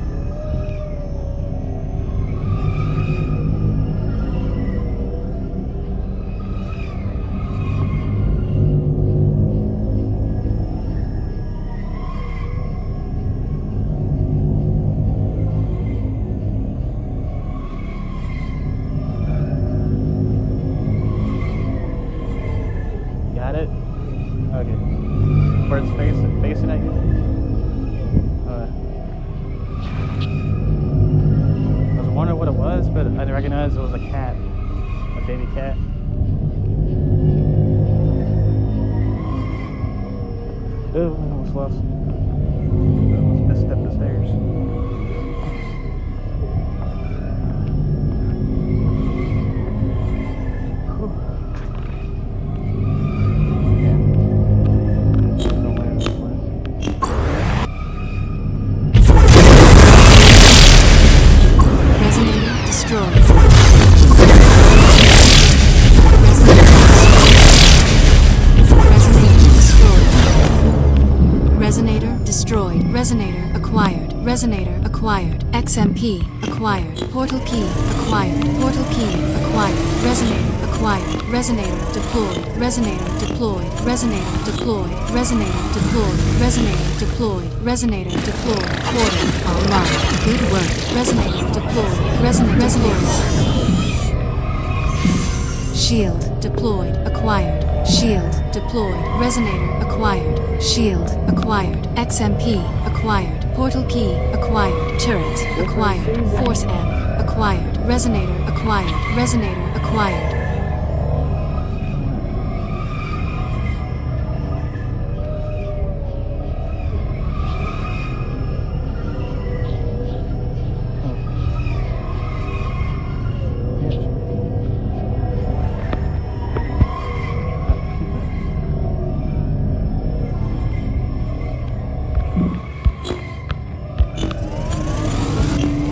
S1: was facing at you? I was wondering what it was, but I didn't recognize it was a cat. A baby cat. Oh, I almost lost. I almost misstepped the stairs.
S3: Resonator acquired. Resonator acquired. XMP acquired. Portal key acquired. Portal key acquired. Resonator acquired. Resonator deployed. Resonator deployed. Resonator deployed. Resonator deployed. Resonator deployed. Resonator deployed. Portal online. Good work. Resonator deployed. Resonator. Shield deployed. Acquired. Shield deployed. Resonator acquired. Shield acquired. XMP acquired. Portal key acquired. Turret acquired. Force M acquired. Resonator acquired. Resonator acquired.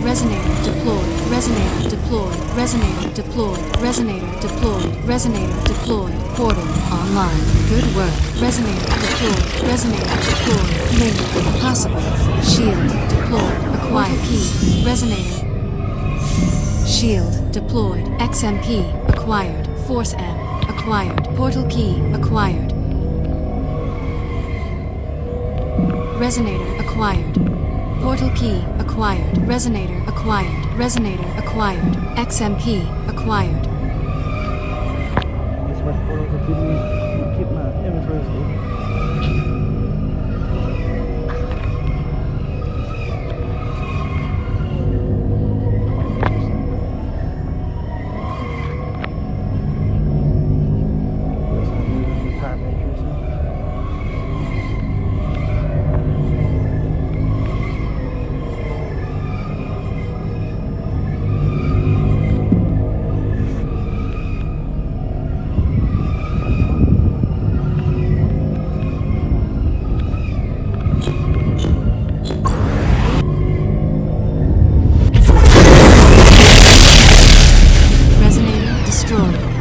S3: Resonator deployed. Resonator deployed. Resonator deployed. Resonator deployed. Resonator deployed. Portal online. Good work. Resonator deployed. Resonator deployed. Link possible. Shield deployed. Acquired key. Resonator. Shield deployed. XMP acquired. Force M acquired. Portal key acquired. Resonator acquired. Portal key acquired. Resonator acquired. Resonator acquired. XMP acquired.
S1: These red portals are keep my inventory safe.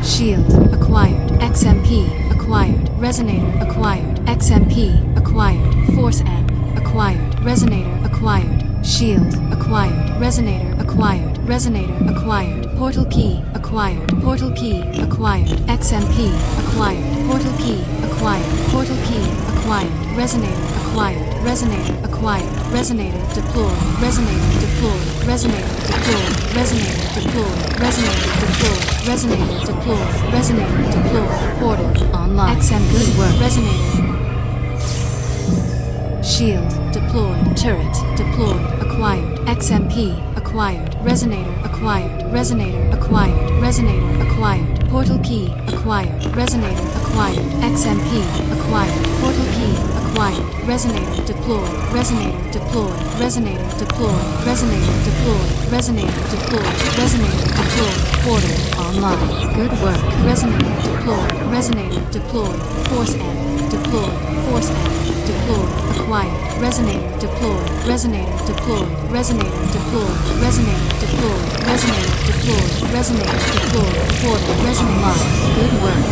S3: Shield acquired. XMP acquired. Resonator acquired. XMP acquired. Force M acquired. Resonator acquired. Shield acquired. Resonator acquired. Resonator acquired. Portal key acquired. Portal key acquired. XMP acquired. Portal key acquired. Portal key acquired. Resonator acquired. Resonator acquired. Resonator deployed. Resonator deployed. Resonator deployed. Resonator deployed. Resonator deployed. Resonator deployed. Resonator deployed. Portal online. XMP work. Resonator. Shield deployed. Turret deployed. Acquired. XMP acquired. Resonator acquired. Resonator acquired. Resonator acquired. Portal key acquired. Resonator acquired. XMP acquired. Portal key acquired. Resonator deployed. Resonator deployed. Resonator deployed. Resonator deployed. Resonator deployed. Resonator deployed. Portal online. Good work. Resonator deployed. Resonator deployed. Force M deployed. Force M deployed. Acquired. Resonator deployed. Resonator deployed. Resonator deployed. Resonator deployed. Resonator deployed. Resonator deployed. Portal. Resonator online. Good work.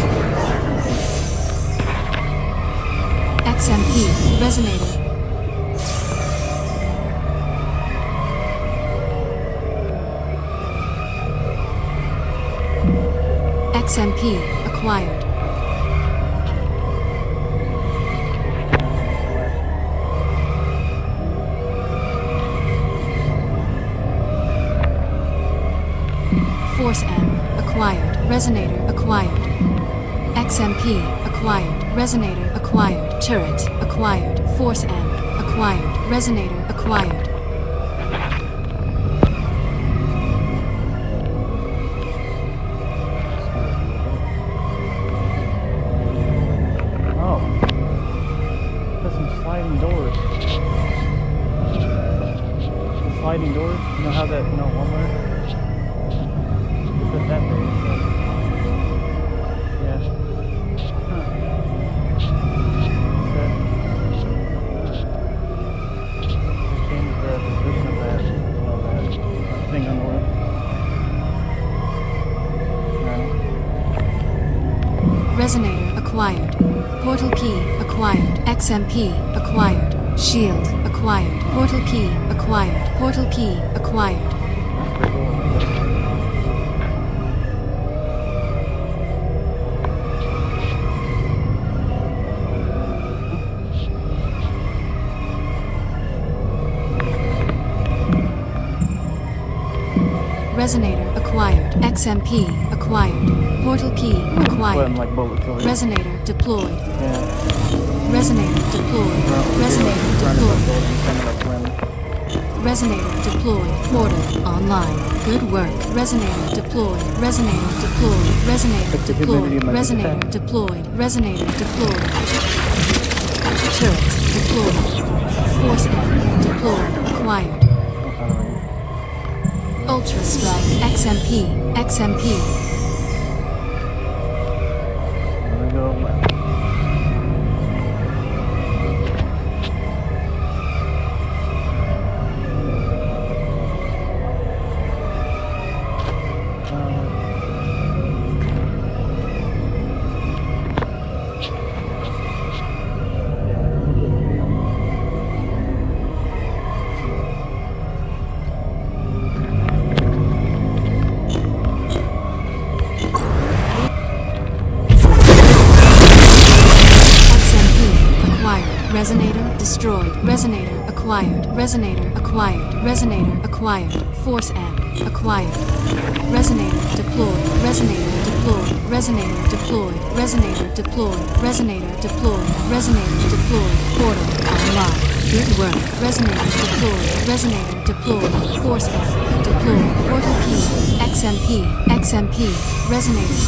S3: XMP. Resonator. XMP acquired. Force M acquired. Resonator acquired. XMP acquired. Resonator acquired. acquired. Turret acquired. Force amp acquired. Resonator acquired.
S1: Oh. There's some sliding doors. The sliding doors? You know how that, one way? You put that there. Yeah. Huh. Okay. Change the position of that, that thing on the roof.
S3: Resonator acquired. Portal key acquired. XMP acquired. Shield acquired. Portal key acquired. Portal key acquired. Resonator acquired. XMP acquired. Portal key acquired.
S1: Sweating like bullets over here.
S3: Resonator deployed.
S1: Yeah.
S3: Resonator deployed. Resonator deployed. Resonator deployed. Portal online. Good work. Resonator deployed. Resonator deployed. Resonator deployed. Resonator deployed. Resonator deployed. Turret deployed. Force amp deployed. Acquired. Ultra Strike XMP. XMP.
S1: There we go.
S3: Resonator destroyed. Resonator acquired. Resonator acquired. Resonator acquired. Force amp acquired. Resonator deployed. Resonator deployed. Resonator deployed. Resonator deployed. Resonator deployed. Resonator deployed. Portal online. Good work. Resonator deployed. Resonator deployed. Force amp deployed. Portal key. XMP. XMP. Resonator.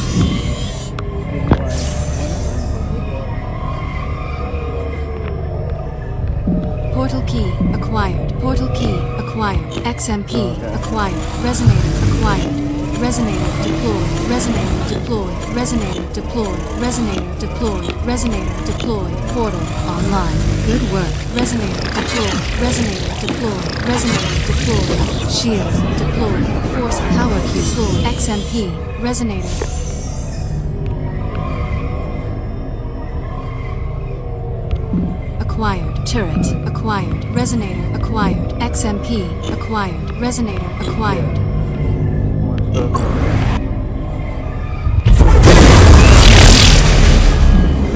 S3: Portal key acquired. Portal key acquired. XMP acquired. Resonator acquired. Resonator deployed. Resonator deployed. Resonator deployed. Resonator deployed. Resonator deployed. Portal online. Good work. Resonator deployed. Resonator deployed. Resonator deployed. Shield deployed. Force power cube deployed. XMP. Resonator. Acquired. Turret acquired. Resonator acquired. XMP acquired. Resonator acquired.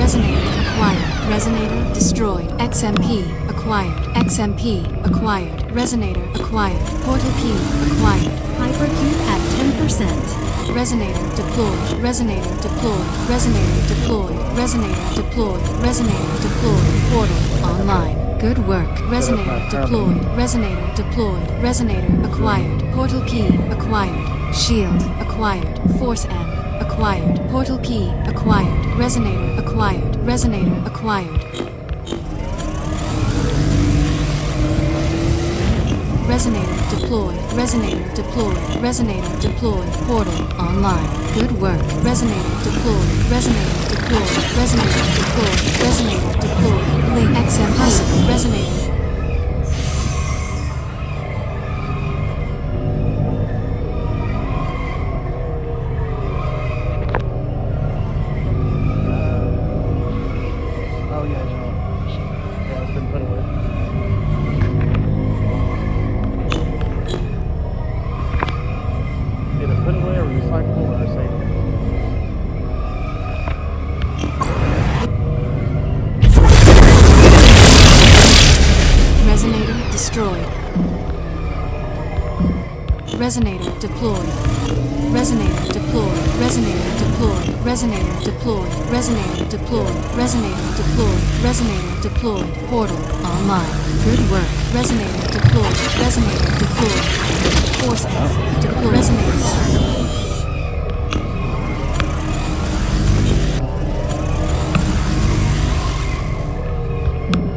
S3: Resonator acquired. Resonator destroyed. XMP acquired. XMP acquired. Resonator acquired. Portal key acquired.
S4: Hypercube at 10%.
S3: Resonator deployed. Resonator deployed. Resonator deployed. Resonator deployed. Resonator deployed. Portal online. Good work. Resonator deployed. Resonator deployed. Resonator acquired. Portal key acquired. Shield acquired. Force amp acquired. Portal key acquired. Resonator acquired. Resonator acquired. Resonator deployed. Resonator deployed. Resonator deployed. Portal online. Good work. Resonator deployed. Resonator deployed. Resonator deployed. Resonator deployed. Link XMP. Resonator.
S1: Oh yeah, no. Yeah, it's been put away. Either put away or recyclable or savable.
S3: Resonator destroyed. Resonator deployed. Resonator deployed. Resonator deployed. Resonator deployed. Resonator deployed. Resonator deployed. Resonator deployed. Portal online. Good work. Resonator deployed. Resonator deployed. Force deployed. Resonator.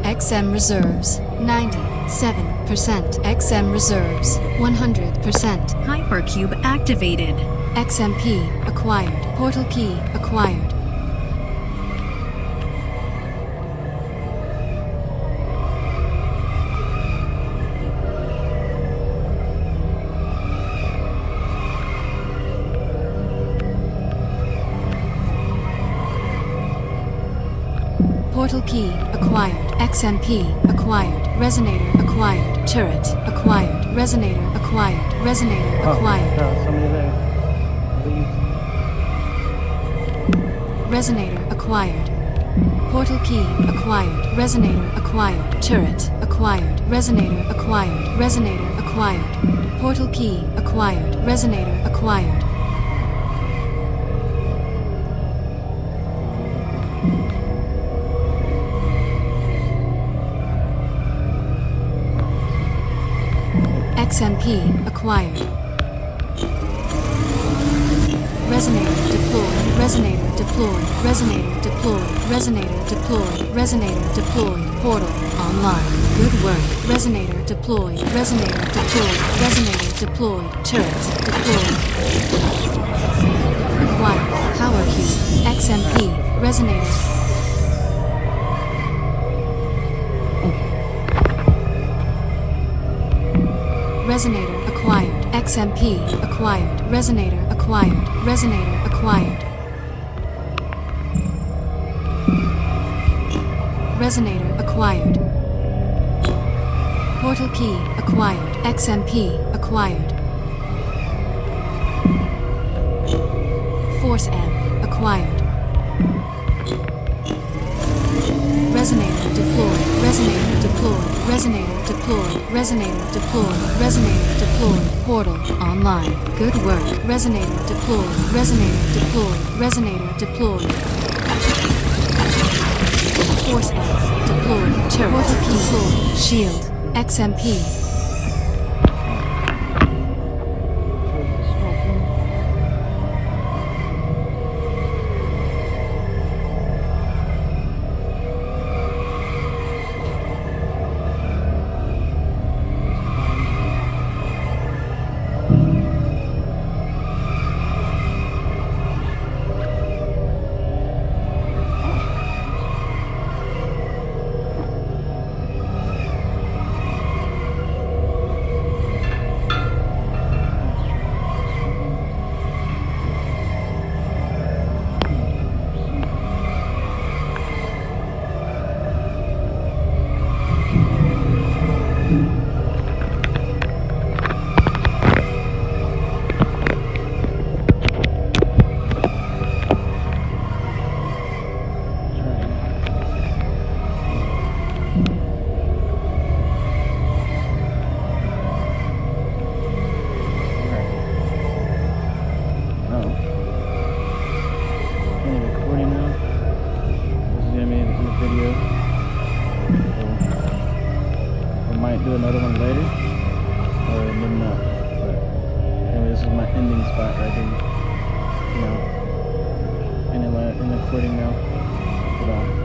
S3: XM reserves 97%. XM reserves 100%.
S4: Hypercube activated.
S3: XMP acquired. Portal key acquired. Portal key acquired. XMP acquired. Resonator acquired. Turret acquired. Resonator acquired. Resonator acquired.
S1: Somebody there. Please.
S3: Resonator acquired. Portal key acquired. Resonator acquired. Turret acquired. Resonator acquired. Resonator acquired. Portal key acquired. Resonator acquired. XMP acquired. Resonator deployed. Resonator deployed. Resonator deployed. Resonator deployed. Resonator deployed. Portal online. Good work. Resonator deployed. Resonator deployed. Resonator deployed. Turret deployed. Acquired. Power cube. XMP. Resonator. Resonator acquired. XMP acquired. Resonator acquired. Resonator acquired. Resonator acquired. Portal key acquired. XMP acquired. Force M acquired. Resonator deployed. Resonator deployed. Resonator deployed. Resonator deployed. Resonator deployed. Portal online. Good work. Resonator deployed. Resonator deployed. Resonator deployed. Force F deployed. Turret portal key deployed. Shield. XMP.
S1: Do another one later, or maybe not. But anyway, this is my ending spot right here. You know, in the recording now. Goodbye.